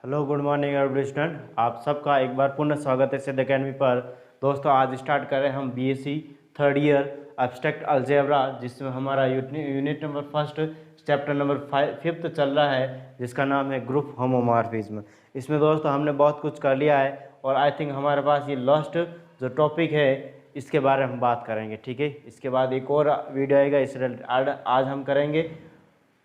Hello good morning every student, आप सबका एक बार पुनः स्वागत है सिद्ध अकेडमी पर। दोस्तों आज स्टार्ट कर रहे हैं हम BSc third year abstract algebra, जिसमें हमारा unit number first chapter number 5 चल रहा है, जिसका नाम है ग्रुप होमोमॉर्फिज्म। इसमें दोस्तों हमने बहुत कुछ कर लिया है और आई थिंक हमारे पास ये लास्ट जो टॉपिक है इसके बारे में हम बात करेंगे। ठीक है, इसके बाद एक और वीडियो आएगा, इस आज हम करेंगे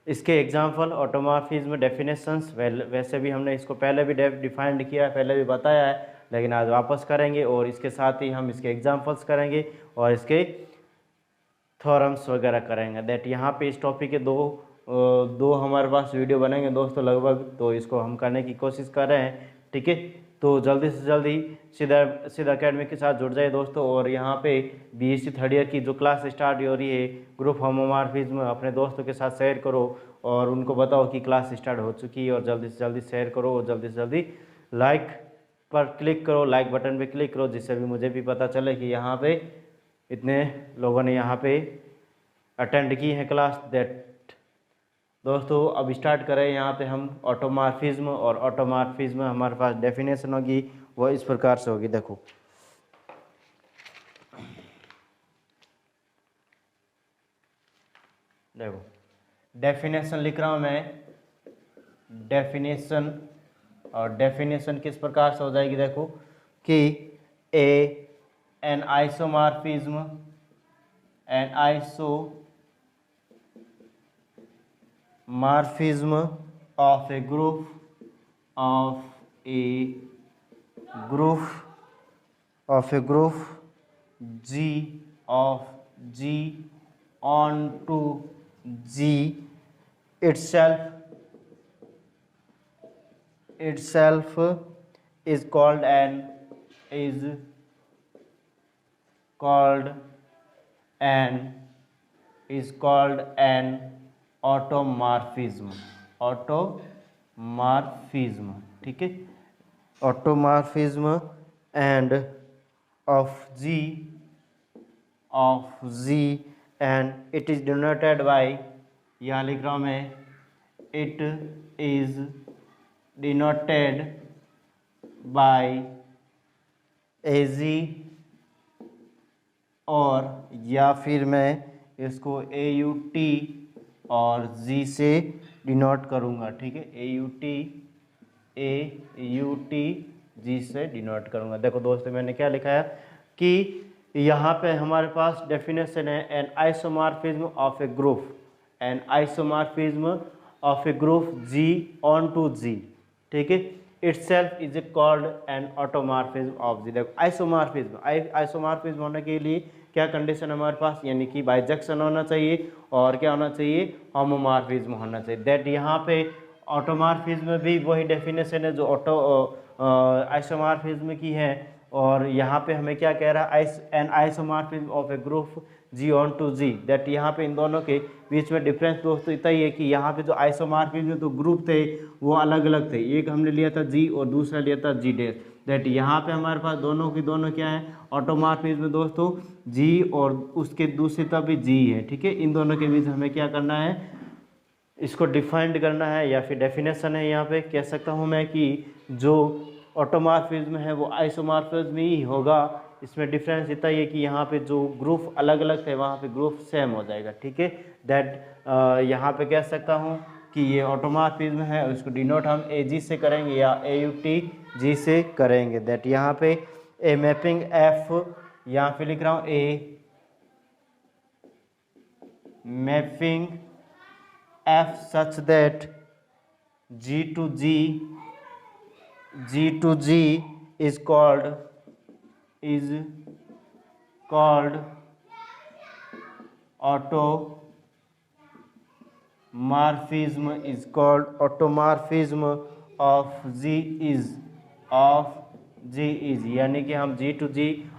इसके एग्जाम्पल ऑटोमॉर्फिज्म डेफिनेशंस। वैसे भी हमने इसको पहले भी डिफाइंड किया है, पहले भी बताया है, लेकिन आज वापस करेंगे और इसके साथ ही हम इसके एग्जाम्पल्स करेंगे और इसके थ्योरम्स वगैरह करेंगे। दैट यहाँ पे इस टॉपिक के दो हमारे पास वीडियो बनेंगे दोस्तों लगभग, तो इसको हम करने की कोशिश कर रहे हैं। ठीक है, तो जल्दी से जल्दी सीधा अकेडमी के साथ जुड़ जाए दोस्तों। और यहाँ पे बीएससी थर्ड ईयर की जो क्लास स्टार्ट हो रही है ग्रुप होमोमॉर्फिज्म, अपने दोस्तों के साथ शेयर करो और उनको बताओ कि क्लास स्टार्ट हो चुकी है, और जल्दी से जल्दी शेयर करो और जल्दी से जल्दी लाइक पर क्लिक करो, लाइक बटन पे क्लिक करो, जिससे भी मुझे भी पता चले कि यहाँ पे इतने लोगों ने यहाँ पे अटेंड की है क्लास। दैट दोस्तों अब स्टार्ट करें। यहाँ पे हम ऑटोमॉर्फिज्म, और ऑटोमॉर्फिज्म हमारे पास डेफिनेशन होगी वो इस प्रकार से होगी। देखो डेफिनेशन लिख रहा हूँ मैं, डेफिनेशन, और डेफिनेशन किस प्रकार से हो जाएगी देखो कि N isomorphism of a group G of G onto G itself is called an automorphism. ठीक है, automorphism end of G and it is denoted by, यहाँ लिख रहा हूँ मैं, it is denoted by AG, और या फिर मैं इसको AUT और G से डिनोट करूँगा। ठीक है, AUT G से डिनोट करूँगा। देखो दोस्तों मैंने क्या लिखा है कि यहाँ पे हमारे पास डेफिनेशन है an isomorphism of a group G on to G। ठीक है, itself is called an automorphism of G। देखो आइसोमॉर्फिज्म होने के लिए क्या कंडीशन हमारे पास, यानी कि बाइजेक्शन होना चाहिए और क्या होना चाहिए, होमोमॉर्फिज्म होना चाहिए। दैट यहाँ पे ऑटोमॉर्फिज्म भी वही डेफिनेशन है जो आइसोमॉर्फिज्म की है, और यहाँ पे हमें क्या कह रहा है, an isomorphism of a group G on to G। That यहाँ पे इन दोनों के बीच में डिफरेंस दोस्तों इतना ही है कि यहाँ पे जो आइसोमॉर्फिज्म तो ग्रुप थे वो अलग अलग थे, एक हमने लिया था G और दूसरा लिया था G डैश। दैट यहाँ पे हमारे पास दोनों की दोनों क्या है, ऑटोमॉर्फिज्म दोस्तों G और उसके दूसरी तरफ भी G है। ठीक है, इन दोनों के बीच हमें क्या करना है, इसको डिफाइंड करना है, या फिर डेफिनेशन है यहाँ पे कह सकता हूँ मैं कि जो ऑटोमॉर्फिज्म है वो आइसोमॉर्फिज्म ही होगा। इसमें डिफरेंस इतना ही है कि यहाँ पे जो ग्रुप अलग अलग थे वहाँ पे ग्रुप सेम हो जाएगा। ठीक है, दैट यहाँ पे कह सकता हूँ कि ये ऑटोमॉर्फिज्म है, इसको डिनोट हम AG से करेंगे या AUT G से करेंगे। दैट यहाँ पे ए मैपिंग F, यहाँ पे लिख रहा हूँ a mapping F such that G to G is called automorphism of G is, यानी कि हम G to G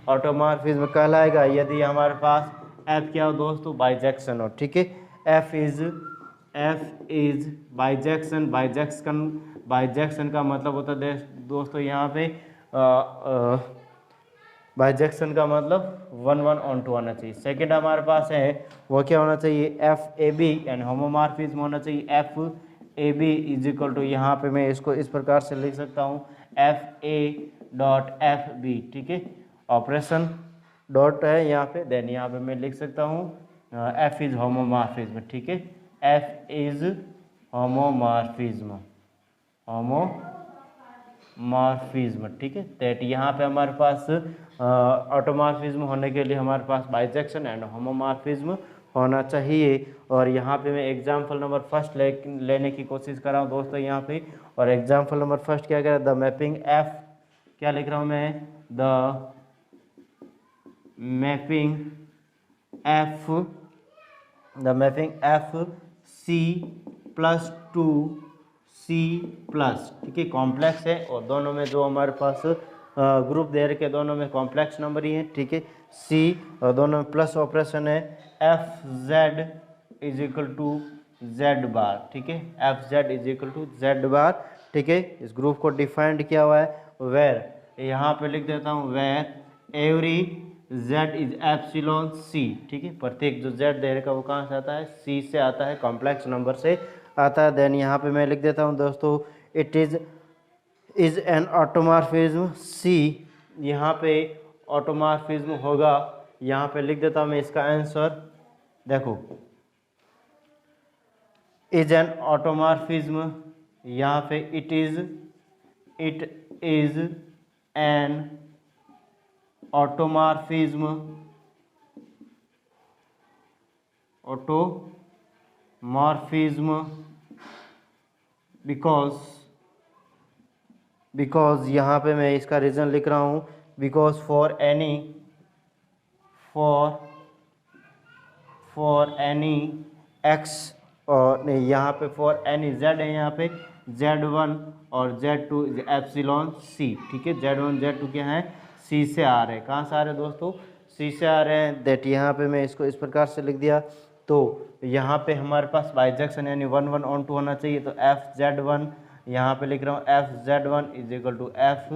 ऑटोमॉर्फिज्म कहलाएगा यदि हमारे पास F क्या हो दोस्तों, बाइजेक्शन हो। ठीक है, F इज बाइजेक्शन का मतलब होता है दोस्तों यहाँ पे बाइजेक्शन का मतलब 1 ऑन टू आना चाहिए। सेकंड हमारे पास है वो क्या होना चाहिए, FAB, एंड होमोमॉर्फिज्म होना चाहिए a B is equal to, यहाँ पे मैं इसको इस प्रकार से लिख सकता हूँ F a dot f b, ठीक है, ऑपरेशन डॉट है यहाँ पे, देन यहाँ पे मैं लिख सकता हूँ एफ इज होमोमॉर्फिज्म, ठीक है, एफ इज होमोमॉर्फिज्म, होमोमॉर्फिज्म, ठीक है। दैट यहाँ पे हमारे पास ऑटोमॉर्फिज्म होने के लिए हमारे पास बाइजेक्शन एंड होमोमॉर्फिज्म होना चाहिए। और यहाँ पे मैं एग्जाम्पल नंबर फर्स्ट लेने की कोशिश कर रहा हूँ दोस्तों यहाँ पे। और एग्जाम्पल नंबर फर्स्ट क्या कह रहा है, द मैपिंग एफ, क्या लिख रहा हूँ मैं, the mapping f C plus to C plus, ठीक है, कॉम्प्लेक्स है और दोनों में जो हमारे पास ग्रुप दे रखे दोनों में कॉम्प्लेक्स नंबर ही है, ठीक है, सी और दोनों में प्लस ऑपरेशन है, F Z is equal to Z bar, ठीक है, F Z is equal to Z bar, ठीक है। इस ग्रुप को डिफाइंड किया हुआ है वेर, यहाँ पे लिख देता हूँ where every Z is epsilon C, ठीक है, प्रत्येक जो जेड दे रखा वो कहाँ से आता है, सी से आता है, कॉम्प्लेक्स नंबर से आता है। देन यहाँ पे मैं लिख देता हूँ दोस्तों इट इज एन ऑटोमॉर्फिज्म सी, यहाँ पे ऑटोमॉर्फिज्म होगा, यहाँ पे लिख देता हूँ मैं इसका आंसर, देखो इज एन ऑटोमॉर्फिज्म, यहाँ पे it is an automorphism, because यहाँ पे मैं इसका रीज़न लिख रहा हूँ, बिकॉज फॉर एनी एक्स, और नहीं यहाँ पे फॉर एनी जेड है, यहाँ पे z1 और z2 इज एप्सिलॉन सी, ठीक है, z1 z2 क्या है, सी से आ रहे हैं, कहाँ से आ रहे हैं दोस्तों, सी से आ रहे हैं। दैट यहाँ पे मैं इसको इस प्रकार से लिख दिया, तो यहाँ पे हमारे पास बाइजेक्शन यानी 1 1 ऑन 2 होना चाहिए, तो एफ जेड वन यहाँ पे लिख रहा हूँ f z one is equal to f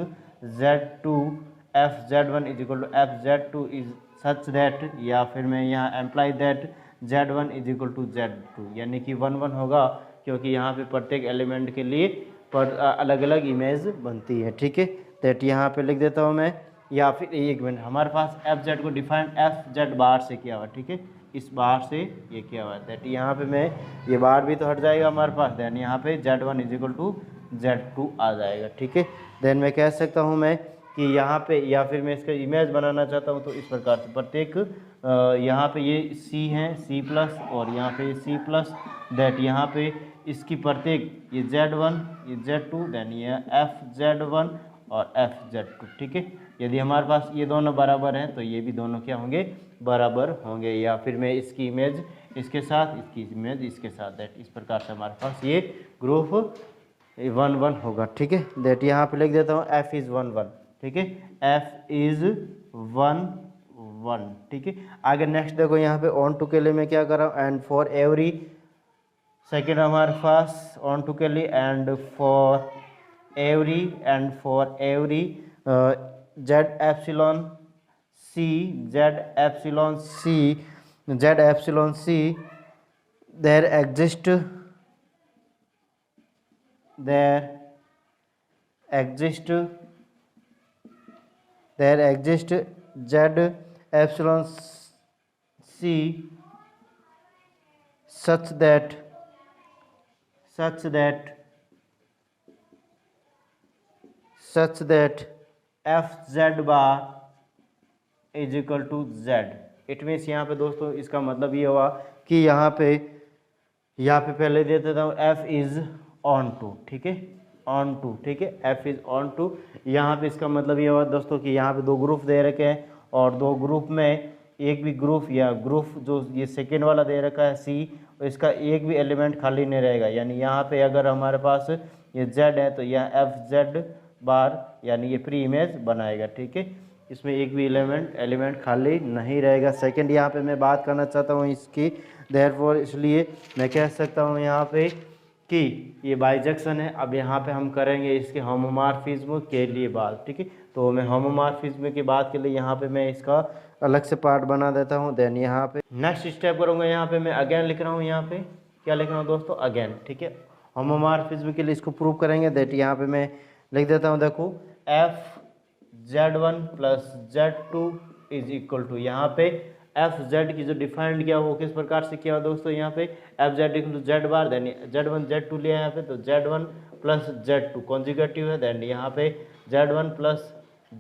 z one is equal to f z two is such that, या फिर मैं यहाँ imply that z one is equal to Z two, यानी कि 1 1 होगा, क्योंकि यहाँ पे प्रत्येक एलिमेंट के लिए अलग अलग इमेज बनती है, ठीक है। दैट यहाँ पे लिख देता हूँ मैं, या फिर एक मिनट, हमारे पास एफ जेड को डिफाइन एफ जेड बार से किया हुआ, ठीक है, इस बार से ये किया हुआ है। दैट यहाँ पे मैं ये बार भी तो हट जाएगा हमारे पास, देन यहाँ पे Z one is equal to Z two आ जाएगा, ठीक है। देन मैं कह सकता हूँ मैं कि यहाँ पे, या फिर मैं इसका इमेज बनाना चाहता हूँ तो इस प्रकार से, प्रत्येक यहाँ पे ये सी है सी प्लस और यहाँ पे सी प्लस, दैट यहाँ पे इसकी प्रत्येक ये Z1 ये Z2 देन ये एफ जेड वन और एफ जेड टू, ठीक है। यदि हमारे पास ये दोनों बराबर हैं तो ये भी दोनों क्या होंगे, बराबर होंगे, या फिर मैं इसकी इमेज इसके साथ, इसकी इमेज इसके साथ, दैट इस प्रकार से हमारे पास ये ग्रुप 1 1 होगा, ठीक है। दैट यहाँ पे लिख देता हूँ एफ इज़ 1 1, ठीक है, एफ इज़ 1 1, ठीक है। आगे नेक्स्ट देखो यहाँ पे ऑन टू के लिए मैं क्या कर रहा हूँ, एंड फॉर एवरी सेकेंड हमारे पास ऑन टू के लिए, and for every Z epsilon C there exist z epsilon C such that f Z bar is equal to z. It means यहाँ पे दोस्तों इसका मतलब ये हुआ कि यहाँ पे पहले दे देता हूँ एफ इज ऑन टू, ठीक है, ऑन टू, ठीक है, एफ इज ऑन टू। यहाँ पे इसका मतलब ये हुआ दोस्तों कि यहाँ पे दो ग्रुप दे रखे हैं और दो ग्रुप में एक भी ग्रुप या ग्रुप जो ये सेकेंड वाला दे रखा है सी, इसका एक भी एलिमेंट खाली नहीं रहेगा। यानी यहाँ पे अगर हमारे पास ये जेड है तो यह एफ जेड बार यानी ये प्री इमेज बनाएगा, ठीक है, इसमें एक भी एलिमेंट खाली नहीं रहेगा। सेकंड यहाँ पे मैं बात करना चाहता हूँ इसकी, देयरफॉर इसलिए मैं कह सकता हूँ यहाँ पे कि ये बाइजेक्शन है। अब यहाँ पे हम करेंगे इसके होमोमॉर्फिज्म के लिए बात, ठीक है। तो मैं होमोमॉर्फिज्म की बात के लिए यहाँ पे मैं इसका अलग से पार्ट बना देता हूँ। देन यहाँ पे नेक्स्ट स्टेप करूँगा, यहाँ पे मैं अगेन लिख रहा हूँ, यहाँ पे क्या लिख रहा हूँ दोस्तों, अगेन, ठीक है। होमोमॉर्फिज्म के लिए इसको प्रूव करेंगे दैट यहाँ पे मैं लिख देता हूँ, देखो f Z1 plus Z2 is equal to, यहाँ पे एफ जेड की जो डिफाइंड किया वो किस प्रकार से किया दोस्तों, यहाँ पे f z equal to Z bar, then Z1 Z2 लिया यहाँ पे, तो Z1 प्लस Z2 कॉन्जिगेटिव है, देन यहाँ पे Z1 प्लस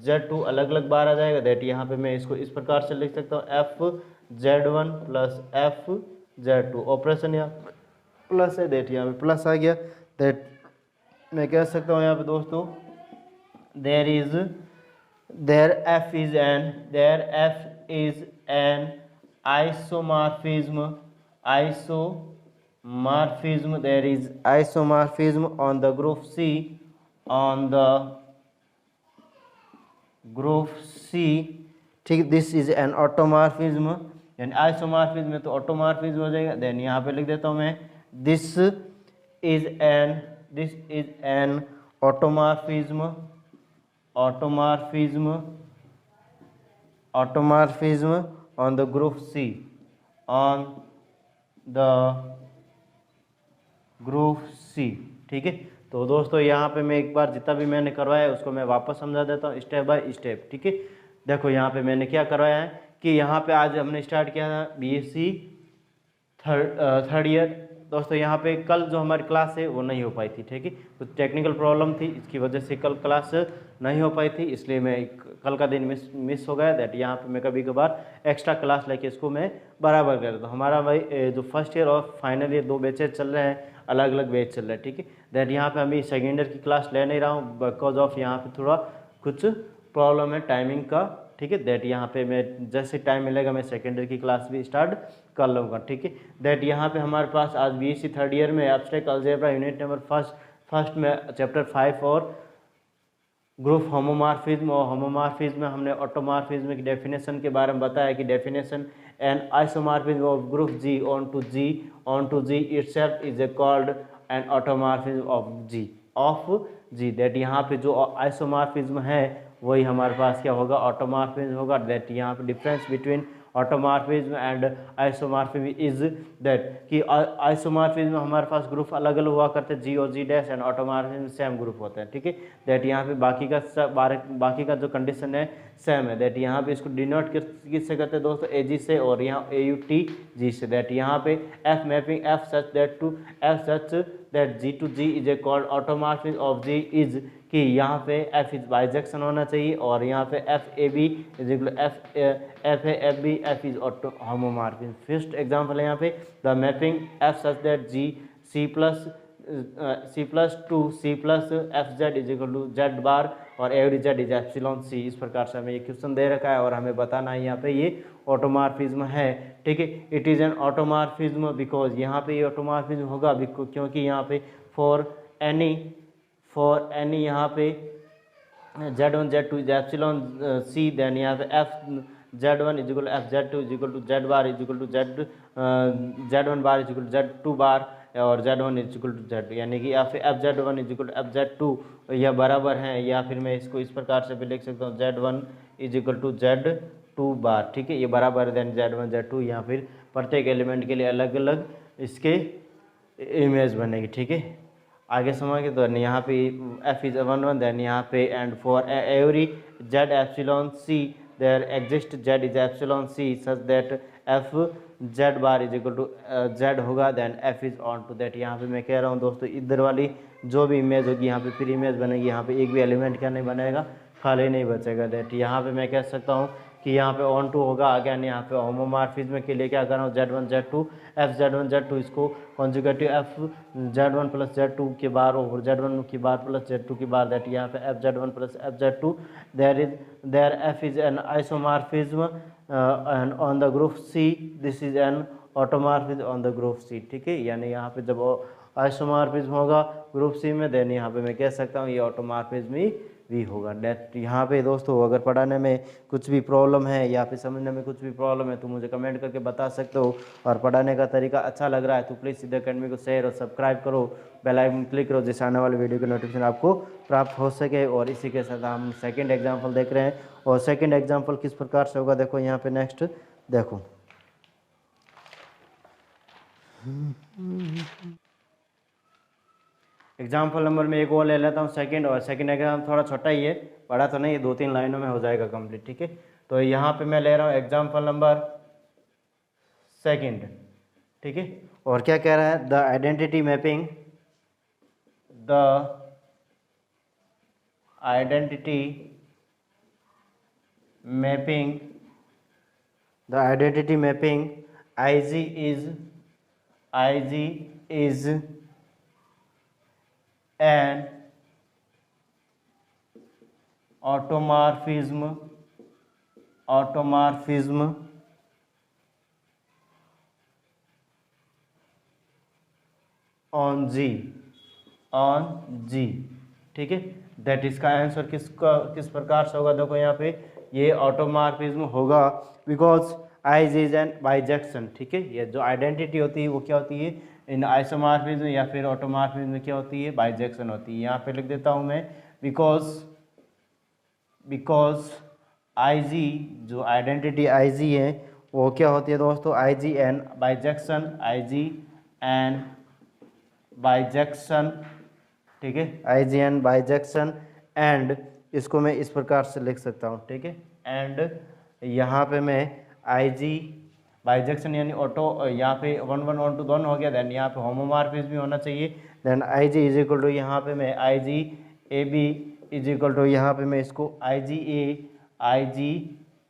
Z2 अलग अलग बार आ जाएगा, दैट यहाँ पे मैं इसको इस प्रकार से लिख सकता हूँ F Z1 plus f Z2, operation यहाँ प्लस है, दैट यहाँ पे प्लस आ गया, दैट मैं कह सकता हूँ यहाँ पे दोस्तों there f is an isomorphism, there is isomorphism on the group C, ठीक, दिस इज एन ऑटोमॉर्फिज्म, यानी आइसोमॉर्फिज्म में तो ऑटोमॉर्फिज्म हो जाएगा, देन यहाँ पे लिख देता हूँ मैं this is an automorphism on the group C, ठीक है। तो दोस्तों यहाँ पे मैं एक बार जितना भी मैंने करवाया है उसको मैं वापस समझा देता हूँ स्टेप बाय स्टेप, ठीक है। देखो यहाँ पे मैंने क्या करवाया है कि यहाँ पे आज हमने स्टार्ट किया था बीएससी थर्ड ईयर। दोस्तों यहाँ पे कल जो हमारी क्लास है वो नहीं हो पाई थी, ठीक है, कुछ टेक्निकल प्रॉब्लम थी, इसकी वजह से कल क्लास नहीं हो पाई थी, इसलिए मैं कल का दिन मिस हो गया, दैट यहाँ पे मैं कभी कभार एक्स्ट्रा क्लास लेके इसको मैं बराबर कर देता हूँ। हमारा भाई जो फर्स्ट ईयर और फाइनल ईयर दो बैचेज चल रहे हैं, अलग अलग बैच चल रहे हैं, ठीक है। दैट यहाँ पे अभी सेकेंड ईयर की क्लास ले नहीं रहा हूँ बिकॉज ऑफ यहाँ पे थोड़ा कुछ प्रॉब्लम है टाइमिंग का, ठीक है। दैट यहाँ पे मैं जैसे टाइम मिलेगा मैं सेकेंड ईयर की क्लास भी स्टार्ट कर लूँगा, ठीक है। दैट यहाँ पे हमारे पास आज बीएससी थर्ड ईयर में abstract algebra unit number first में चैप्टर 5 और ग्रुप होमोमॉर्फिज्म, और होमोमॉर्फिज्म में हमने ऑटोमॉर्फिज्म की डेफिनेशन के बारे में बताया कि definition an isomorphism of group G on to G itself is called an automorphism of G that यहाँ पे जो आइसोमॉर्फिज्म है वही हमारे पास क्या होगा, ऑटोमॉर्फिज्म होगा। दैट यहाँ पे difference between automorphism and isomorphism is that कि आइसोमॉर्फिज्म में हमारे पास ग्रुप अलग अलग हुआ करते हैं जी और G dash, and automorphism same group होते हैं, ठीक है। दैट यहाँ पे बाकी का जो कंडीशन है सेम है। दैट यहाँ पे इसको डिनोट किससे करते हैं दोस्तों, ए जी से, और यहाँ ए यू टी जी से। दैट यहाँ पे f mapping F such that G to G is a called automorphism of G is कि यहाँ पे एफ इज बाइजेक्शन होना चाहिए, और यहाँ पे F A B is equal F A F B F is homomorphism. First example है यहाँ पे the mapping F such that G C plus to C plus F Z is equal to Z bar और every Z is epsilon C. इस प्रकार से हमें ये question दे रखा है और हमें बताना है यहाँ पे ये ऑटोमॉर्फिज्म है, ठीक है। It is an automorphism because यहाँ पे ये ऑटोमॉर्फिज्म होगा क्योंकि यहाँ पे फॉर एनी यहाँ पे Z1 Z2 is epsilon C, then यहाँ पे f Z1 is equal f Z2 is equal to Z bar is equal to Z1 bar is equal to Z2 bar और Z1 is equal to Z2, यानी कि f Z1 is equal to f Z2 यह बराबर हैं, या फिर मैं इसको इस प्रकार से भी लिख सकता हूँ Z1 is equal to Z2 बार, ठीक है। ये बराबर देन Z1 Z2, या फिर प्रत्येक एलिमेंट के लिए अलग अलग इसके इमेज बनेगी, ठीक है। आगे समझ तो यहाँ पे एफ इज 1 1, देन यहाँ पे and for every Z epsilon C there exist Z is epsilon C such that F Z bar is equal to Z होगा, then F is onto that. यहाँ पे मैं कह रहा हूँ दोस्तों इधर वाली जो भी इमेज होगी यहाँ पे फिर इमेज बनेगी, यहाँ पे एक भी एलिमेंट क्या नहीं बनेगा, खाली नहीं बचेगा। दैट यहाँ पे मैं कह सकता हूँ कि यहाँ पे ऑन टू होगा। अगेन यहाँ पे होमोमॉर्फिज्म के लिए क्या कर रहा हूँ, Z1 Z2 F Z1 Z2 इसको conjugative F Z1 plus Z2 के बार और Z1 की बार प्लस Z2 की बार, दैट यहाँ पे f Z1 plus f Z2 there f is an isomorphism and on the group C this is an automorphism on the group C, ठीक है। यानी यहाँ पे जब आइसोमॉर्फिज्म होगा ग्रुप सी में, देन यहाँ पे मैं कह सकता हूँ ये ऑटोमॉर्फिज्म भी होगा। डेट यहाँ पे दोस्तों अगर पढ़ाने में कुछ भी प्रॉब्लम है या फिर समझने में कुछ भी प्रॉब्लम है तो मुझे कमेंट करके बता सकते हो, और पढ़ाने का तरीका अच्छा लग रहा है तो प्लीज़ सीधे अकेडमी को शेयर और सब्सक्राइब करो, बेल आइकन क्लिक करो जिससे आने वाले वीडियो की नोटिफिकेशन आपको प्राप्त हो सके। और इसी के साथ हम सेकेंड एग्जाम्पल देख रहे हैं, और सेकेंड एग्जाम्पल किस प्रकार से होगा देखो यहाँ पे नेक्स्ट देखो। एग्जाम्पल नंबर में एक और ले लेता हूँ सेकंड, और सेकंड एग्जाम थोड़ा छोटा ही है, बड़ा तो नहीं है, 2-3 लाइनों में हो जाएगा कंप्लीट, ठीक है। तो यहाँ पे मैं ले रहा हूँ एग्जाम्पल नंबर सेकंड, ठीक है। और क्या कह रहा है, the identity mapping, the identity mapping, the identity mapping IG is an automorphism on G, ठीक है। दैट इसका आंसर किस प्रकार से होगा, देखो यहाँ पे ये ऑटोमॉर्फिज्म होगा because I is an bijection, ठीक है। ये जो आइडेंटिटी होती है वो क्या होती है, इन आइसोमॉर्फिज्म या फिर ऑटोमॉर्फिज्म में क्या होती है, बाइजेक्शन होती है। यहाँ पे लिख देता हूँ मैं बिकॉज IG, जो आइडेंटिटी IG है वो क्या होती है दोस्तों, IG एन बाइजेक्शन, ठीक है, IG एन बाइजेक्शन। एंड इसको मैं इस प्रकार से लिख सकता हूँ, ठीक है। एंड यहाँ पे मैं IG बाइजेक्शन यानी ऑटो, यहाँ पे 1 1 1 2 दोनों हो गया, देन यहाँ पे होमोमॉर्फिज्म भी होना चाहिए। Then IG is equal to, यहाँ पे मैं IG AB is equal to, यहाँ पे मैं इसको IG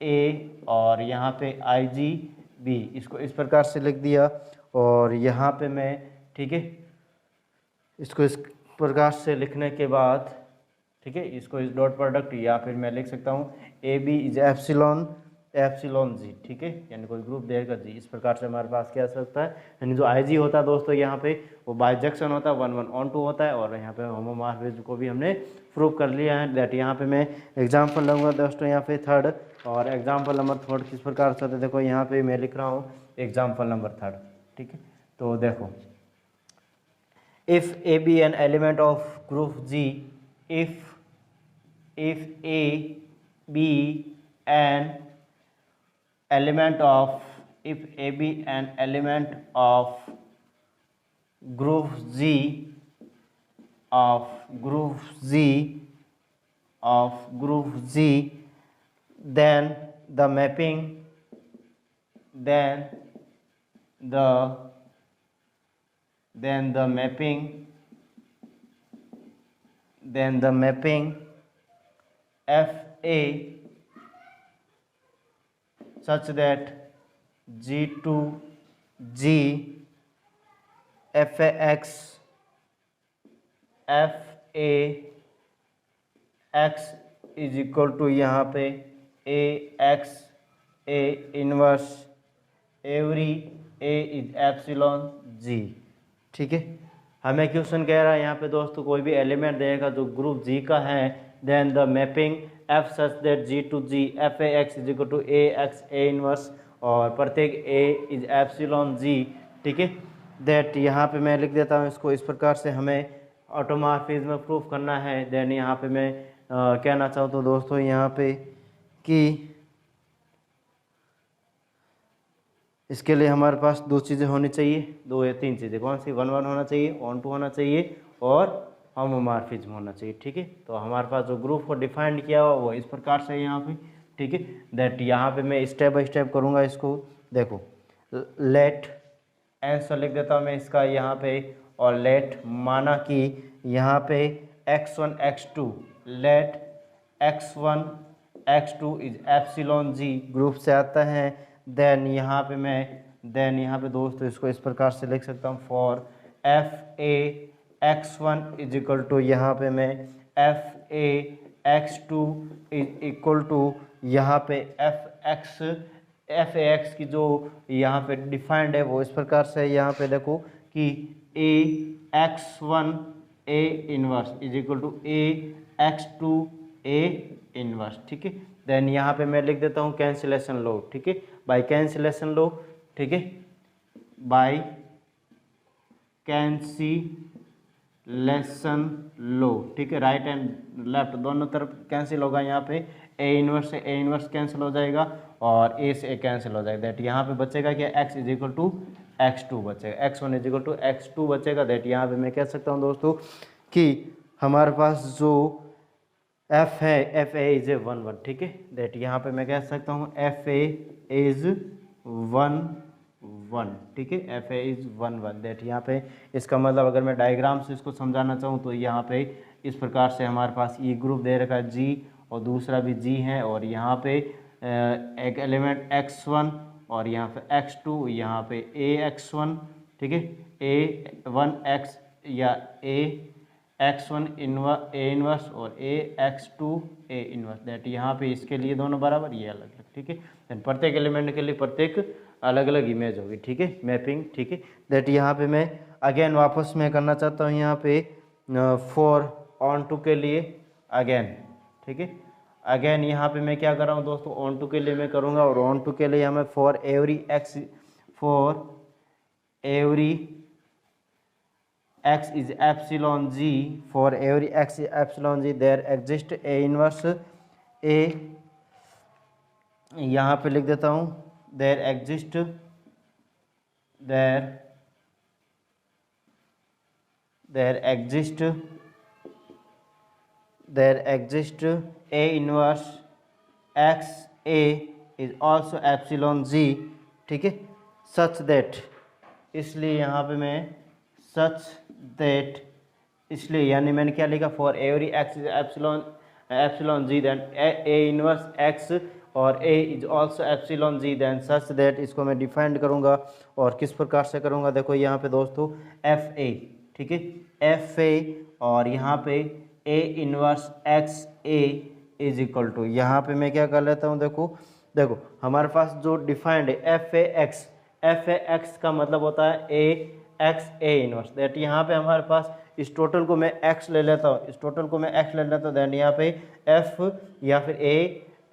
A और यहाँ पे IG B, इसको इस प्रकार से लिख दिया। और यहाँ पे मैं, ठीक है, इसको इस प्रकार से लिखने के बाद, ठीक है, इसको इस डॉट प्रोडक्ट, या फिर मैं लिख सकता हूँ AB इज एप्सिलॉन G, ठीक है, यानी कोई ग्रुप देगा G। इस प्रकार से हमारे पास क्या सकता है, यानी जो IG होता है दोस्तों यहाँ पे वो बाइजेक्शन होता है, 1 1 1 2 होता है। और यहाँ पे होमोमॉर्फिज्म को भी हमने प्रूव कर लिया है। दैट यहाँ पे मैं एग्जाम्पल लूँगा दोस्तों यहाँ पे थर्ड, और एग्जाम्पल नंबर थर्ड किस प्रकार से होता है, देखो यहाँ पे मैं लिख रहा हूँ एग्जाम्पल नंबर थर्ड, ठीक है। तो देखो, if A be an element of group G, if A be an element of group G then the mapping FA such that G2G FAX is equal to, यहाँ पे AX A inverse every A is epsilon G, ठीक है। हमें question कह रहा है यहाँ पे दोस्तों, कोई भी एलिमेंट देगा जो ग्रुप G का है, then the mapping F such that G2G FAX is equal to AX A inverse, और प्रत्येक A इज एप्सिलॉन G, ठीक है। दैट यहाँ पे मैं लिख देता हूँ इसको इस प्रकार से, हमें ऑटोमॉर्फिज्म प्रूफ करना है। देन यहाँ पे मैं कहना चाहता हूँ दोस्तों यहाँ पे कि इसके लिए हमारे पास 2 चीज़ें होनी चाहिए, 2 या 3 चीज़ें, कौन सी, 1 1 होना चाहिए, 1 2 होना चाहिए, और होमोमॉर्फिज्म होना चाहिए, ठीक है। तो हमारे पास जो ग्रुप को डिफाइंड किया हुआ वो इस प्रकार से यहाँ पे, ठीक है। दैट यहाँ पे मैं स्टेप बाय स्टेप करूँगा इसको। देखो, लेट आंसर लिख देता हूँ मैं इसका यहाँ पे, और लेट माना कि यहाँ पे x1 x2, let x1 x2 is epsilon G group से आता है। देन यहाँ पे दोस्तों इसको इस प्रकार से लिख सकता हूँ, for FA x1 is equal to, यहाँ पे मैं FA x2 is equal to, यहाँ पे FAX की जो यहाँ पे डिफाइंड है वो इस प्रकार से, यहाँ पे देखो कि AX1 A inverse is equal to AX2 A inverse, ठीक है। देन यहाँ पे मैं लिख देता हूँ कैंसिलेशन लो, ठीक है, बाय कैंसिलेशन लो, ठीक है, बाय कैंसिलेशन लो, ठीक है। राइट एंड लेफ्ट दोनों तरफ कैंसिल होगा, यहाँ पे A इनवर्स से A इनवर्स कैंसिल हो जाएगा, और A से A कैंसिल हो जाएगा। दैट यहाँ पे बचेगा क्या, x is equal to x2 बचेगा, x1 is equal to x2 बचेगा। दैट यहाँ पे मैं कह सकता हूँ दोस्तों कि हमारे पास जो एफ है, एफ ए इज ए 1 1, ठीक है। दैट यहाँ पे मैं कह सकता हूँ एफ ए इज 1 1, ठीक है। एफ ए इज 1 1, दैट यहाँ पे इसका मतलब अगर मैं डायग्राम से इसको समझाना चाहूँ तो यहाँ पे इस प्रकार से हमारे पास ये ग्रुप दे रखा है जी, और दूसरा भी जी है, और यहाँ पे एक एलिमेंट x1 और यहाँ पे x2, यहाँ पे ax1, ठीक है, a1x या ax1 a इनवर्स और ax2 a इनवर्स, दैट यहाँ पे इसके लिए दोनों बराबर, ये अलग अलग, ठीक है। देन प्रत्येक एलिमेंट के लिए प्रत्येक अलग अलग इमेज होगी, ठीक है, मैपिंग, ठीक है। दैट यहाँ पे मैं अगेन वापस मैं करना चाहता हूँ यहाँ पे फॉर ऑन टू के लिए अगेन, ठीक है। अगेन यहाँ पे मैं क्या कर रहा हूँ दोस्तों, ऑन टू के लिए मैं करूँगा, और ऑन टू के लिए हमें for every x is epsilon g, for every x is epsilon g there exist a inverse a, यहाँ पे लिख देता हूँ there exist a inverse x a is also epsilon g, ठीक है, such that, इसलिए यहाँ पे मैं such that, इसलिए यानी मैंने क्या लिखा, for every x is epsilon G then a inverse x और a is also epsilon G then such that, इसको मैं डिफाइंड करूँगा और किस प्रकार से करूँगा, देखो यहाँ पे दोस्तों एफ ए, ठीक है, एफ ए और यहाँ पे a inverse x a is equal to, यहाँ पे मैं क्या कर लेता हूँ, देखो हमारे पास जो डिफाइंड है एफ ए एक्स का मतलब होता है ए एक्स ए इनवर्स, दैट यहाँ पे हमारे पास इस टोटल को मैं x ले लेता हूँ, दैन यहाँ पे f या फिर a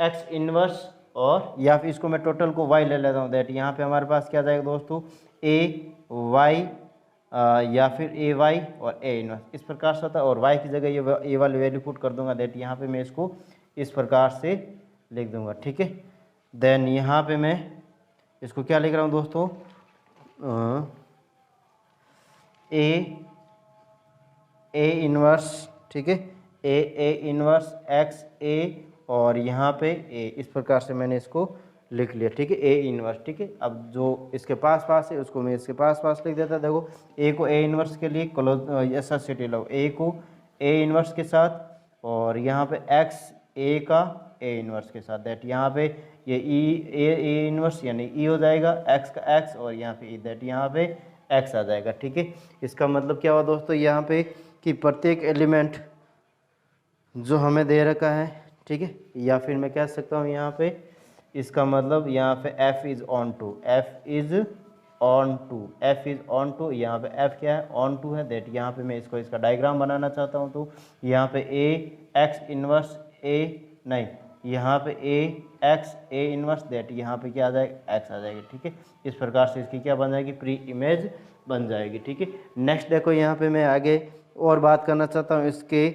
x इनवर्स, और या फिर इसको मैं टोटल को y ले लेता हूँ, दैट यहाँ पे हमारे पास क्या जाएगा दोस्तों a y या फिर a y और a इनवर्स, इस प्रकार से होता है, और y की जगह ये a वाली वैल्यू पुट कर दूंगा, दैट यहाँ पे मैं इसको इस प्रकार से लिख दूंगा, ठीक है। देन यहाँ पे मैं इसको क्या लिख रहा हूँ दोस्तों, ए इनवर्स, ठीक है, ए इनवर्स एक्स ए और यहाँ पे ए, इस प्रकार से मैंने इसको लिख लिया, ठीक है, ए इनवर्स, ठीक है। अब जो इसके पास है उसको मैं इसके पास लिख देता, देखो ए को ए इनवर्स के लिए क्लोज एसोसिएटेड लो, ए को ए इनवर्स के साथ, और यहाँ पे एक्स ए का ए इनवर्स के साथ, दैट यहाँ पे ये ए इनवर्स यानी ई हो जाएगा, एक्स का एक्स और यहाँ पे ई, दैट यहाँ पे एक्स आ जाएगा, ठीक है। इसका मतलब क्या हुआ दोस्तों यहाँ पे कि प्रत्येक एलिमेंट जो हमें दे रखा है, ठीक है, या फिर मैं कह सकता हूँ यहाँ पे इसका मतलब यहाँ पे f इज ऑन टू, यहाँ पे f क्या है, ऑन टू है, दैट यहाँ पे मैं इसका डायग्राम बनाना चाहता हूँ, तो यहाँ पे a x इनवर्स a नहीं, यहाँ पे a x a inverse, that यहाँ पे क्या आ जाएगा, x आ जाएगी, ठीक है। इस प्रकार से इसकी क्या बन जाएगी, प्री इमेज बन जाएगी, ठीक है। नेक्स्ट देखो यहाँ पे मैं आगे और बात करना चाहता हूँ इसके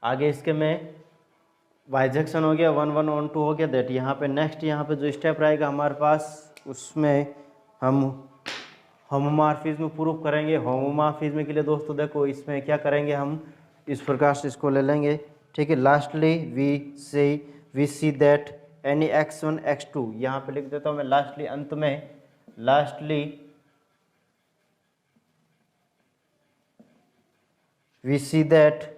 आगे, इसके में बाइजेक्शन हो गया, 1 1 ऑन 2 हो गया, दैट यहाँ पे नेक्स्ट यहाँ पे जो स्टेप रहेगा हमारे पास, उसमें हम होमोमॉर्फिज्म प्रूफ करेंगे। होमोमॉर्फिज्म के लिए दोस्तों देखो इसमें क्या करेंगे, हम इस प्रकार से इसको ले लेंगे, ठीक है। Lastly we see that any x1 x2, यहाँ पे लिख देता हूँ मैं लास्टली, अंत में लास्टली वी सी दैट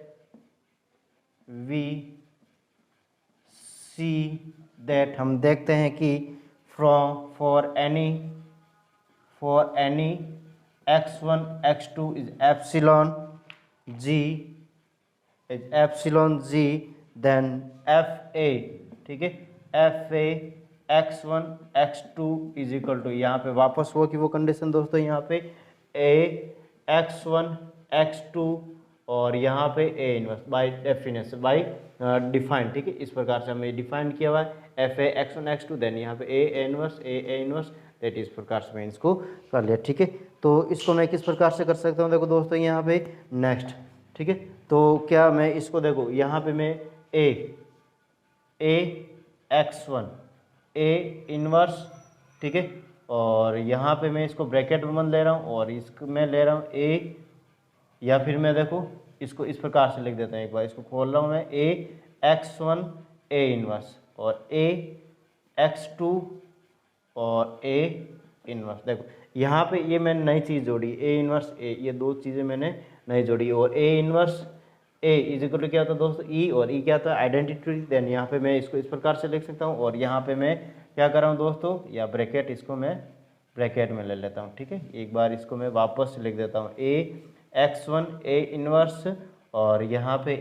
हम देखते हैं कि for any x1 x2 is epsilon G then F A, ठीक है, F A x1 x2 is equal to, यहाँ पे वापस हो कि वो कंडीशन दोस्तों, यहाँ पे ए x1 x2 और यहाँ पे A inverse by definition by defined, ठीक है। इस प्रकार से हमें डिफाइंड किया हुआ है F A x1 x2, then यहाँ पे ए इनवर्स दैट इस प्रकार से मैं इसको कर लिया, ठीक है। तो इसको मैं किस प्रकार से कर सकता हूँ, देखो दोस्तों यहाँ पे नेक्स्ट, ठीक है। तो क्या मैं इसको देखो यहाँ पे मैं ए x1 ए इनवर्स, ठीक है, और यहाँ पे मैं इसको ब्रैकेट में ले रहा हूँ और इसको मैं ले रहा हूँ ए, या फिर मैं देखो इसको इस प्रकार से लिख देता हूँ, एक बार इसको खोल रहा हूँ मैं, Ax1 A इनवर्स और Ax2 और A इनवर्स। देखो यहाँ पे ये मैंने नई चीज़ जोड़ी, A इनवर्स A, ये दो चीज़ें मैंने नई जोड़ी। और A inverse A is equal to क्या होता है दोस्तों, E, और E क्या होता है आइडेंटिटी। देन यहाँ पे मैं इसको इस प्रकार से लिख सकता हूँ और यहाँ पे मैं क्या कर रहा हूँ दोस्तों, या ब्रैकेट, इसको मैं ब्रैकेट में ले लेता हूँ। ठीक है, एक बार इसको मैं वापस लिख देता हूँ, Ax1 A इनवर्स और यहाँ पे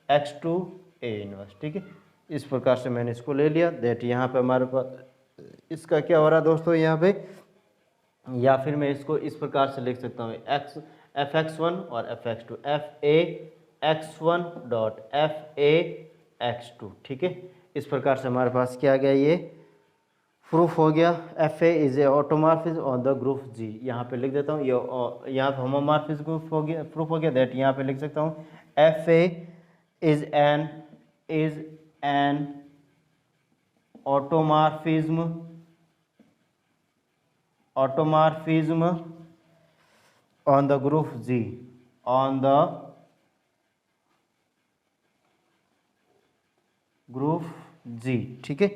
Ax2 A इनवर्स। ठीक है, इस प्रकार से मैंने इसको ले लिया। दैट यहाँ पे हमारे पास इसका क्या हो रहा है दोस्तों यहाँ पे, या फिर मैं इसको इस प्रकार से लिख सकता हूँ, Fx1 और Fx2, Fa(x1) डॉट Fa(x2). ठीक है, इस प्रकार से हमारे पास क्या गया, ये प्रूफ हो गया। Fa is a automorphism on the group G। यहाँ पे लिख देता हूँ, ये यहाँ पे होमोमॉर्फिज्म ग्रुप हो गया, प्रूफ हो गया। दैट यहाँ पे लिख सकता हूँ Fa is an automorphism on the group G, on the group G। ठीक है,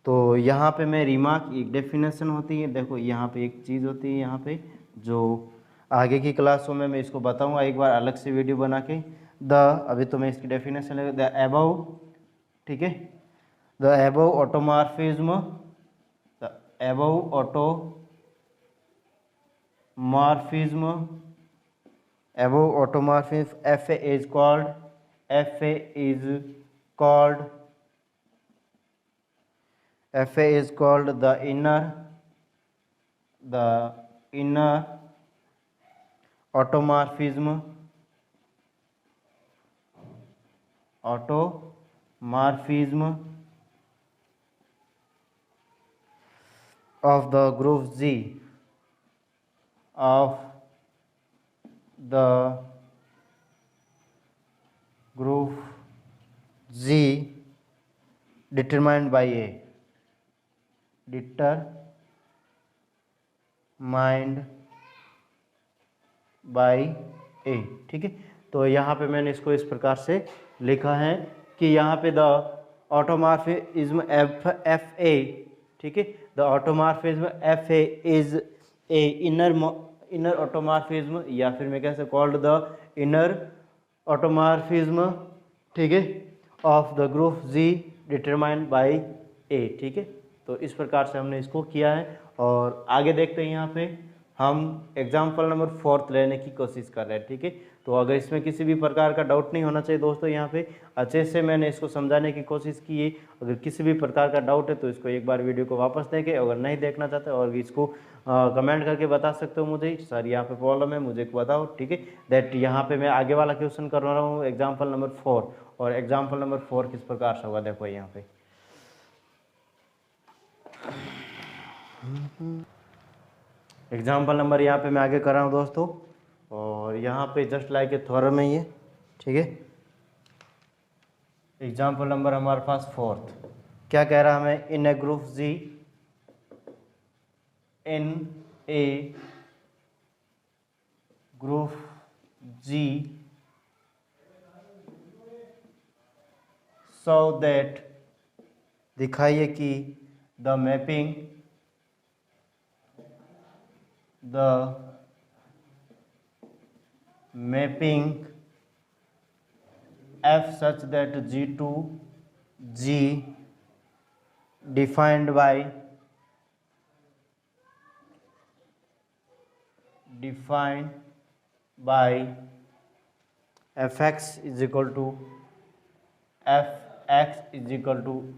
तो यहाँ पे मैं रिमार्क, एक डेफिनेशन होती है, देखो यहाँ पे एक चीज़ होती है यहाँ पे, जो आगे की क्लासों में मैं इसको बताऊंगा एक बार अलग से वीडियो बना के। अभी तो मैं इसकी डेफिनेशन ले, द एबव, ठीक है, the above automorphism, the above automorphism above automorphism Fa is called the inner automorphism of the group G, of the group G determined by A, ठीक है। तो यहाँ पे मैंने इसको इस प्रकार से लिखा है कि यहाँ पे द ऑटोमॉर्फिज्म Fa, ठीक है, the automorphism Fa is a inner automorphism, या फिर मैं कैसे कॉल्ड द इनर ऑटोमॉर्फिज्म, ठीक है, of the group G determined by A। ठीक है, तो इस प्रकार से हमने इसको किया है और आगे देखते हैं। यहाँ पे हम एग्जाम्पल नंबर 4 लेने की कोशिश कर रहे हैं। ठीक है, तो अगर इसमें किसी भी प्रकार का डाउट नहीं होना चाहिए दोस्तों, यहाँ पे अच्छे से मैंने इसको समझाने की कोशिश की है। अगर किसी भी प्रकार का डाउट है तो इसको एक बार वीडियो को वापस देखें, अगर नहीं देखना चाहते और इसको कमेंट करके बता सकते हो मुझे, सर यहाँ पे प्रॉब्लम है मुझे बताओ। ठीक है, दैट यहाँ पे मैं आगे वाला क्वेश्चन कर रहा हूँ एग्जाम्पल नंबर 4, और एग्जाम्पल नंबर 4 किस प्रकार से होगा देखो यहाँ पे। एग्जाम्पल नंबर यहाँ पे मैं आगे कर रहा हूँ दोस्तों, और यहाँ पे जस्ट लाइक ए थ्योरम है ये। ठीक है, एग्जाम्पल नंबर हमारे पास 4 क्या कह रहा है हमें, in a group G, in a group G so that, दिखाइए कि the mapping F such that G2 G defined by Fx is equal to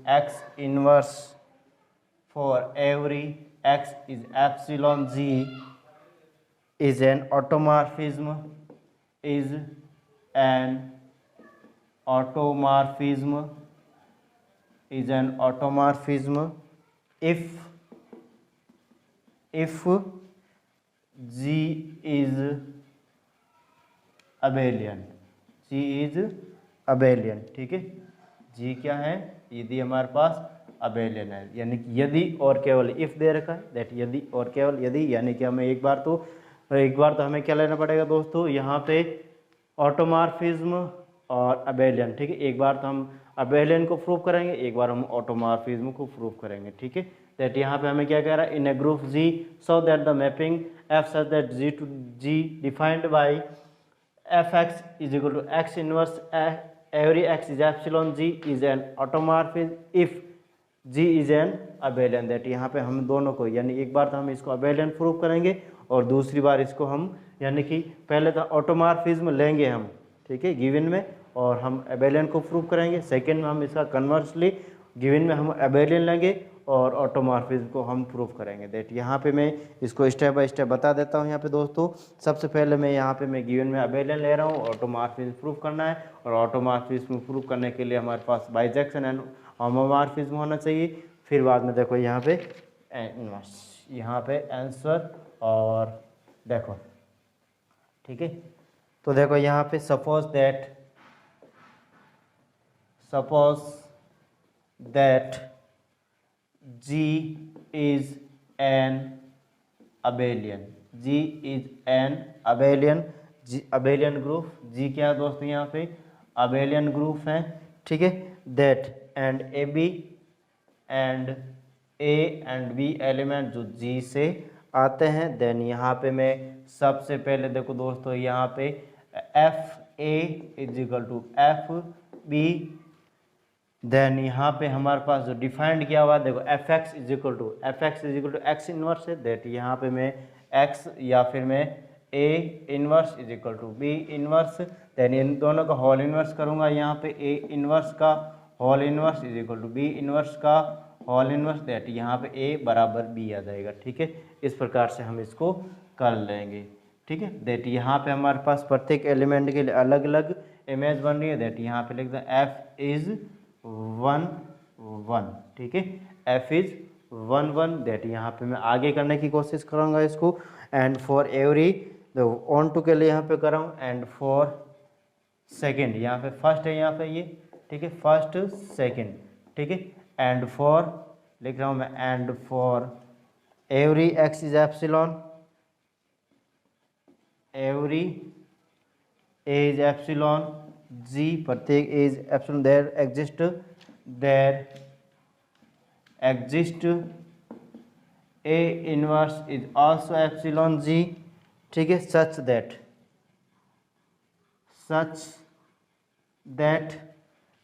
X inverse for every X is epsilon G is an automorphism if G is abelian। ठीक है, G क्या है, यदि हमारे पास abelian है। यानी कि यदि और केवल इफ दे रखा है, दैट यदि और केवल यदि, यानी कि हमें एक बार तो हमें क्या लेना पड़ेगा दोस्तों, यहाँ पे ऑटोमॉर्फिज्म और अबेलियन। ठीक है, एक बार तो हम अबेलियन को प्रूव करेंगे, एक बार हम ऑटोमॉर्फिज्म को प्रूव करेंगे। ठीक है, दैट यहाँ पे हमें क्या कह रहा है, in a group G so that the mapping F such that G to G defined by F x is equal to x inverse every x is epsilon G is an automorphism if G is an abelian. That यहाँ पे हम दोनों को, यानी एक बार तो हम इसको अबेलियन प्रूव करेंगे और दूसरी बार इसको हम, यानी कि पहले तो ऑटोमॉर्फिज्म लेंगे हम, ठीक है, गिवन में, और हम अबेलियन को प्रूव करेंगे। सेकेंड में हम इसका कन्वर्सली गिवन में हम अबेलियन लेंगे और ऑटोमॉर्फिज्म को हम प्रूव करेंगे। दैट यहाँ पे मैं इसको स्टेप बाय स्टेप बता देता हूँ। यहाँ पे दोस्तों सबसे पहले मैं यहाँ पे मैं गिवन में अबेलियन ले रहा हूँ, ऑटोमॉर्फिज्म प्रूव करना है, और ऑटोमॉर्फिज्म प्रूव करने के लिए हमारे पास बाइजेक्शन एंड होमोमॉर्फिज्म होना चाहिए। फिर बाद में देखो यहाँ पे इनवर्स, यहाँ पे आंसर, और देखो, ठीक है, तो देखो यहाँ पे suppose that G is an abelian, G is an abelian, abelian group, G क्या है दोस्तों, यहाँ पे abelian ग्रुप है। ठीक है, that and AB and A and B element जो G से आते हैं। देन यहाँ पे मैं सबसे पहले देखो दोस्तों, यहाँ पे F A is equal to F B. Then यहाँ पे हमारे पास जो डिफाइंड किया हुआ देखो F x is equal to x inverse है। दैट यहाँ पे मैं एक्स या फिर मैं A inverse is equal to B inverse. Then इन दोनों का होल इनवर्स करूँगा, यहाँ पे ए इनवर्स का whole inverse is equal to B inverse का होल इनवर्स। दैट यहाँ पे ए बराबर बी आ जाएगा। ठीक है, इस प्रकार से हम इसको कर लेंगे। ठीक है, दैट यहाँ पे हमारे पास प्रत्येक एलिमेंट के लिए अलग अलग इमेज बन रही है। दैट यहाँ पे लिख दो एफ इज 1 1। ठीक है, एफ इज 1 1। दैट यहाँ पे मैं आगे करने की कोशिश करूँगा इसको। And for every on to के लिए यहाँ पे कर रहा हूँ, एंड फॉर सेकेंड, यहाँ पे फर्स्ट है यहाँ पे ये, ठीक है, फर्स्ट सेकेंड। ठीक है, एंड फॉर लिख रहा हूँ मैं, and for every x is epsilon, every H epsilon G, प्रत्येक H epsilon there exist a inverse is also epsilon G. ठीक है, सच दैट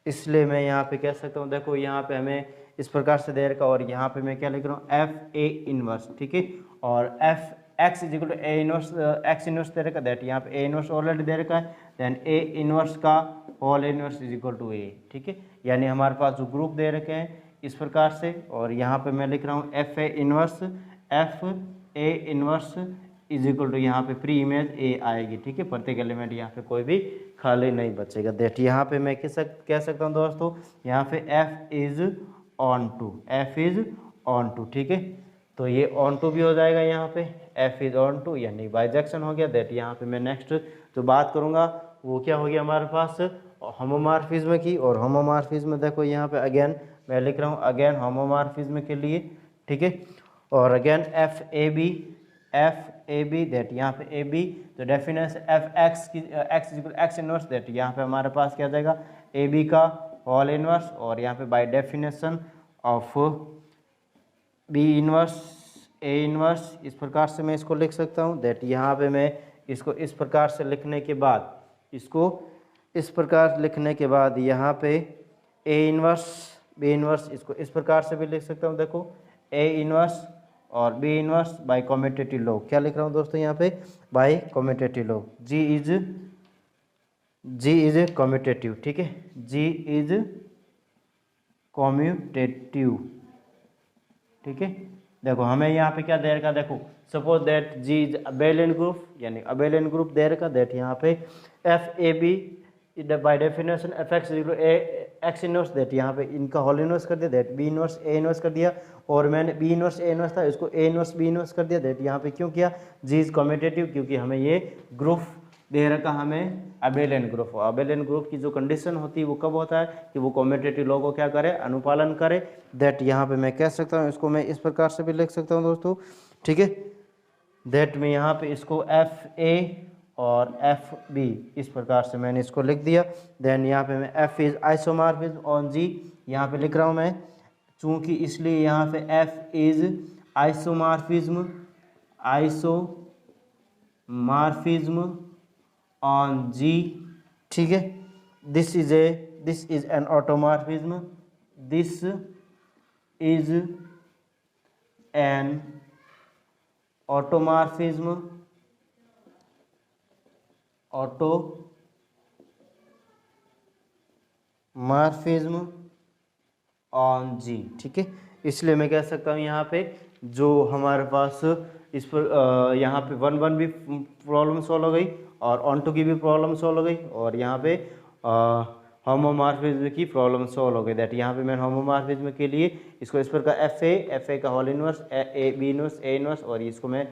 इसलिए मैं यहाँ पे कह सकता हूँ, देखो यहाँ पे हमें इस प्रकार से दे रखा, और यहाँ पे मैं क्या लिख रहा हूँ, एफ ए इनवर्स। ठीक है, और F x is equal to a inverse, x inverse दे रखा। दैट यहाँ पे ए इनवर्स ऑलरेडी दे रखा है। देन ए इनवर्स का whole inverse is equal to a. ठीक है, यानी हमारे पास जो ग्रुप दे रखे हैं इस प्रकार से, और यहाँ पे मैं लिख रहा हूँ F A inverse is equal to, यहाँ पे प्री इमेज ए आएगी। ठीक है, प्रत्येक एलिमेंट यहाँ पे कोई भी खाली नहीं बचेगा। दैट यहाँ पे मैं कह सकता हूँ दोस्तों, यहाँ पे एफ इज ऑन टू। ठीक है, तो ये ऑन टू भी हो जाएगा, यहाँ पे एफ इज ऑन टू यानी बाइजेक्शन हो गया। दैट यहाँ पे मैं नेक्स्ट जो बात करूँगा वो क्या होगी हमारे पास, होमोमॉर्फिज्म की। और होमोमॉर्फिज्म देखो यहाँ पे अगेन मैं लिख रहा हूँ, अगेन होमोमॉर्फिज्म के लिए। ठीक है, और again F A B that यहाँ पे ए बी तो डेफिनेशन एफ एक्स की एक्स इनवर्स। दैट यहाँ पे हमारे पास क्या आ जाएगा, ए बी का होल इनवर्स, और यहाँ पे by definition of B inverse A inverse. इस प्रकार से मैं इसको लिख सकता हूँ। दैट यहाँ पे मैं इसको इस प्रकार से लिखने के बाद, यहाँ पे ए इनवर्स बी इनवर्स, इसको इस प्रकार से भी लिख सकता हूँ। देखो ए इनवर्स और B inverse by commutative law. क्या लिख रहा हूँ दोस्तों यहाँ पे, by commutative law. G is commutative. ठीक है, जी इज कम्यूटेटिव। ठीक है, देखो हमें यहाँ पे क्या दे रखा, देखो suppose that G is abelian group, यानी अबेलियन ग्रुप दे रखा। दैट यहाँ पे F A B by definition F X X inverse. That यहाँ पे इनका होल इनवर्स कर दिया। That B inverse A inverse कर दिया, और मैंने बी इनवर्स ए इनवर्स था इसको ए इनवर्स बी इनवर्स कर दिया। दैट यहाँ पे क्यों किया, जी इज कम्यूटेटिव, क्योंकि हमें ये ग्रुप दे रखा हमें अबेलियन ग्रुप। अबेलियन ग्रुप की जो कंडीशन होती है वो कब होता है कि वो कम्यूटेटिव लॉ को क्या करे, अनुपालन करे। दैट यहाँ पे मैं कह सकता हूँ, इसको मैं इस प्रकार से भी लिख सकता हूँ दोस्तों, ठीक है। दैट में यहाँ पे इसको एफ ए और एफ बी इस प्रकार से मैंने इसको लिख दिया। देन यहाँ पे मैं एफ इज आइसोमॉर्फिज्म ऑन जी यहाँ पे लिख रहा हूँ मैं, चूंकि इसलिए यहाँ पे F is isomorphism, isomorphism on G, ठीक है। This is an automorphism, this is an automorphism, automorphism on G, ठीक है। इसलिए मैं कह सकता हूँ यहाँ पे जो हमारे पास इस पर यहाँ पे 1-1 भी प्रॉब्लम सॉल्व हो गई और ऑन टू की भी प्रॉब्लम सॉल्व हो गई और यहाँ पे होमोमॉर्फिज्म की प्रॉब्लम सॉल्व हो गई। दैट यहाँ पे मैं होमोमॉर्फिज्म के लिए इसको इस पर का एफ ए का whole inverse, A B inverse, A inverse, और इसको मैं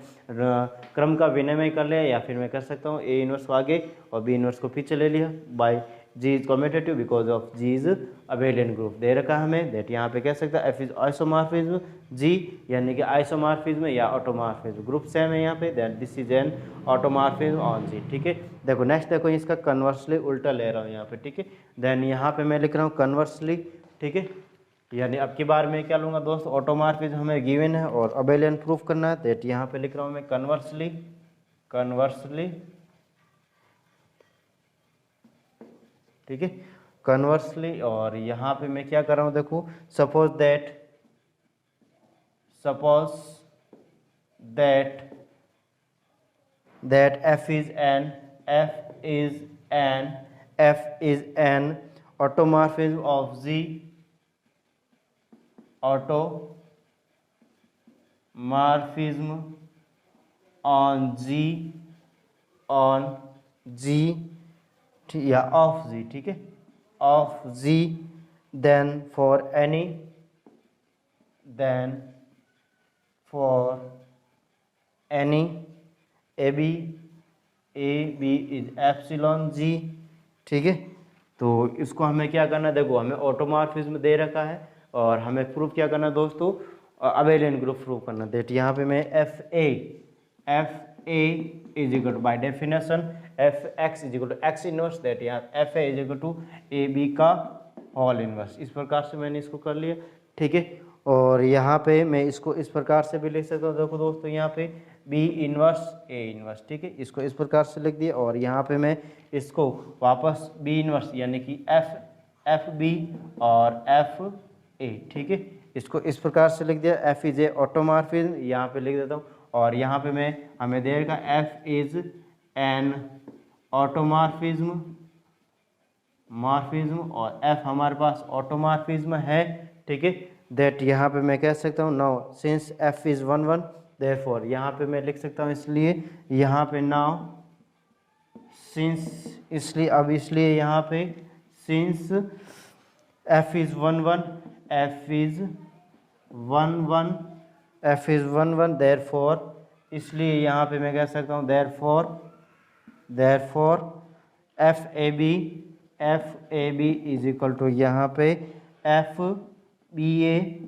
क्रम का विनिमय कर लिया, या फिर मैं कर सकता हूँ ए इनवर्स को आगे और बी इनवर्स को पीछे ले लिया। By G is commutative because of G is abelian group दे रखा हमें। दैट यहाँ पे कह सकता है एफ इज आइसोमॉर्फिज्म जी, यानी कि आइसोमॉर्फिज्म या ऑटोमॉर्फिज्म, ग्रुप सेम है यहाँ पे। That this is an automorphism on G, ठीक है। देखो नेक्स्ट देखो, इसका कन्वर्सली उल्टा ले रहा हूँ यहाँ पे, ठीक है। देन यहाँ पे मैं लिख रहा हूँ कन्वर्सली, ठीक है। यानी अब की बार मैं क्या लूँगा दोस्त, ऑटोमॉर्फिज्म हमें गिवन है और अबेलियन प्रूफ करना है। दैट यहाँ पे लिख रहा हूँ मैं कन्वर्सली, ठीक है, कन्वर्सली। और यहाँ पे मैं क्या कर रहा हूँ देखो, suppose that f is an automorphism of Z, automorphism on G या of Z, ठीक है, of Z, then for any AB is epsilon G, ठीक है। तो इसको हमें क्या करना है, देखो हमें ऑटोमॉर्फिज्म दे रखा है और हमें प्रूफ क्या करना है दोस्तों, अबेलियन ग्रुप प्रूफ करना। दैट यहाँ पे मैं F A is equal to by definition F x is equal to x inverse, that यहाँ F A is equal to a B का होल इनवर्स, इस प्रकार से मैंने इसको कर लिया, ठीक है। और यहाँ पे मैं इसको इस प्रकार से भी लिख सकता हूँ, देखो दोस्तों यहाँ पे बी इनवर्स ए इनवर्स, ठीक है, इसको इस प्रकार से लिख दिया। और यहाँ पे मैं इसको वापस बी इनवर्स यानी कि एफ बी और एफ ए, ठीक है, इसको इस प्रकार से लिख दिया। एफ इज ए ऑटोमॉर्फिज्म यहाँ पे लिख देता हूँ, और यहाँ पे मैं हमें देगा एफ इज एन ऑटोमॉर्फिज्म और एफ हमारे पास ऑटोमॉर्फिज्म है, ठीक है। दैट यहाँ पे मैं कह सकता हूँ now since F is 1-1 therefore यहाँ पे मैं लिख सकता हूँ, इसलिए यहाँ पे नाउ सिंस, इसलिए अब इसलिए यहाँ पे सिंस एफ इज 1-1 देयरफॉर, इसलिए यहाँ पे मैं कह सकता हूँ therefore F A B is equal to यहाँ पे F B A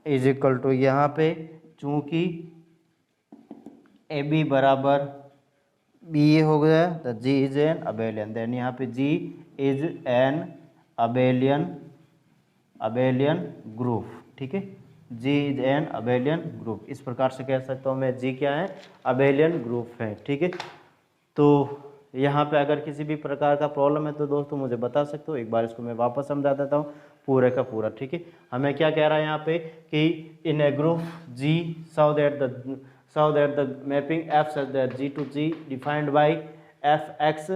is equal to यहाँ पे, चूंकि ए बी बराबर बी ए हो गया तो जी इज एन अबेलियन। देन यहाँ पे जी इज एन अबेलियन ग्रुप, ठीक है, जी इज एन अबेलियन ग्रुप, इस प्रकार से कह सकता हूँ मैं जी क्या है, अबेलियन ग्रुप है, ठीक है। तो यहाँ पे अगर किसी भी प्रकार का प्रॉब्लम है तो दोस्तों मुझे बता सकते हो, एक बार इसको मैं वापस समझा देता हूँ पूरे का पूरा, ठीक है। हमें क्या कह रहा है यहाँ पे कि in a group G so that the mapping F such that G to G defined by F x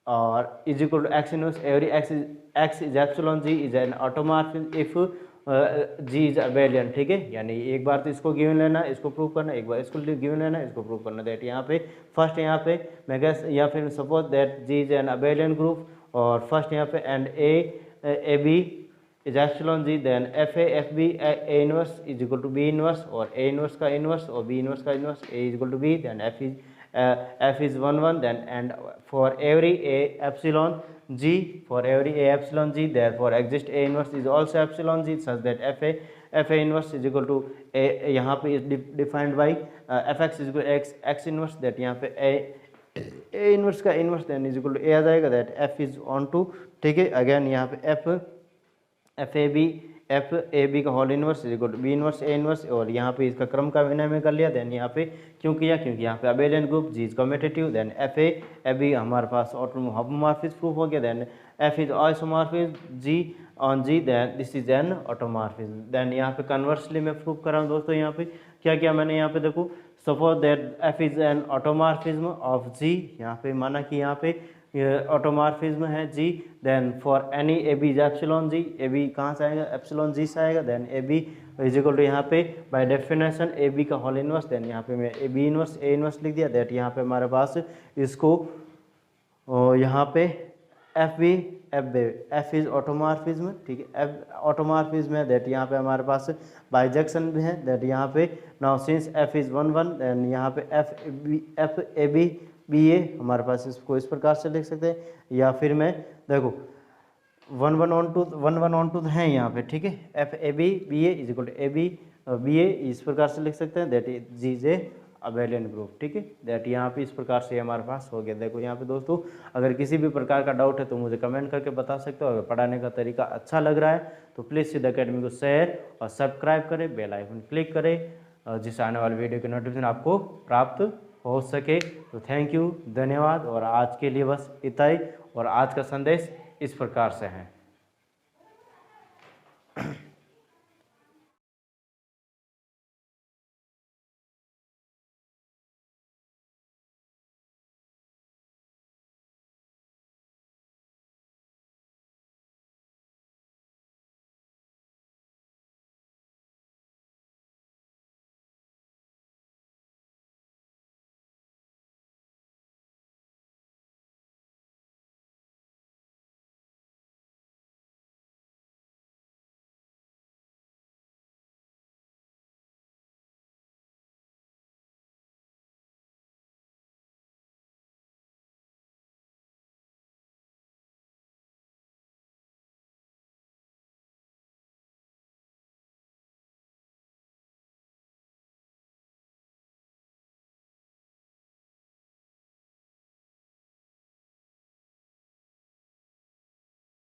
और is equal to x inverse every x is epsilon G is an automorphism if G is abelian, ठीक है। यानी एक बार तो इसको given लेना, इसको prove करना, एक बार इसको गिवन लेना, इसको प्रूव करना। दैट यहाँ पे फर्स्ट यहाँ पे मैं गैस या फिर suppose that G is an abelian group, और फर्स्ट यहाँ पे and A B is epsilon G, then F B A inverse is equal to B inverse और ए इनवर्स का इनवर्स और बी इनवर्स का inverse A is equal to B, then F is f is 1 1, then and for every a epsilon g, for every a epsilon g, therefore exist a inverse is also epsilon g such that fa inverse is equal to a, यहाँ पे is defined by fx is equal to x inverse, that यहाँ पे a inverse का inverse then is equal to a आ जाएगा, that f is on to, ठीक है। Again यहाँ पे एफ ए बी का whole inverse is equal to B inverse A inverse, और यहाँ पे इसका क्रम का विनिमय कर लिया। देन यहाँ पे क्यों किया, क्योंकि यहाँ पे abelian group G is commutative. Then F A B हमारे पास होमोमॉर्फिज्म प्रूफ हो गया। Then F is isomorphism G on G, then this is an automorphism. Then यहाँ पे कन्वर्सली मैं प्रूफ कर रहा हूँ दोस्तों। यहाँ पे क्या किया मैंने, यहाँ पे देखो suppose that F is an automorphism of G, यहाँ पे माना कि यहाँ पे ऑटोमॉर्फिज्म है G. Then for any a B is epsilon G, a b कहाँ से आएगा, एप्सिलॉन जी से आएगा। Then a B is equal to यहाँ पे बाय डेफिनेशन ए बी का होल इनवर्स। देन यहाँ पे मैं a B inverse A inverse लिख दिया। दैट यहाँ पे हमारे पास इसको यहाँ पे एफ इज ऑटोमॉर्फिज्म, ठीक है, एफ ऑटोमॉर्फिज्म है। दैट यहाँ पे हमारे पास बाइजेक्शन भी है। दैट यहाँ पे now since F is 1 1, then यहाँ पे एफ ए बी ए हमारे पास इसको इस प्रकार से लिख सकते हैं, या फिर मैं देखो 1 1 ऑन टू है यहाँ पे, ठीक है। F A b A is equal to a b a इस प्रकार से लिख सकते हैं। That is G J abelian group, ठीक है। दैट यहाँ पे इस प्रकार से हमारे पास हो गया। देखो यहाँ पे दोस्तों अगर किसी भी प्रकार का डाउट है तो मुझे कमेंट करके बता सकते हो। अगर पढ़ाने का तरीका अच्छा लग रहा है तो प्लीज़ सिद्ध अकेडमी को शेयर और सब्सक्राइब करें, बेल आइकन क्लिक करें जिससे आने वाले वीडियो की नोटिफिकेशन आपको प्राप्त हो सके। तो थैंक यू, धन्यवाद। और आज के लिए बस इतना ही, और आज का संदेश इस प्रकार से है।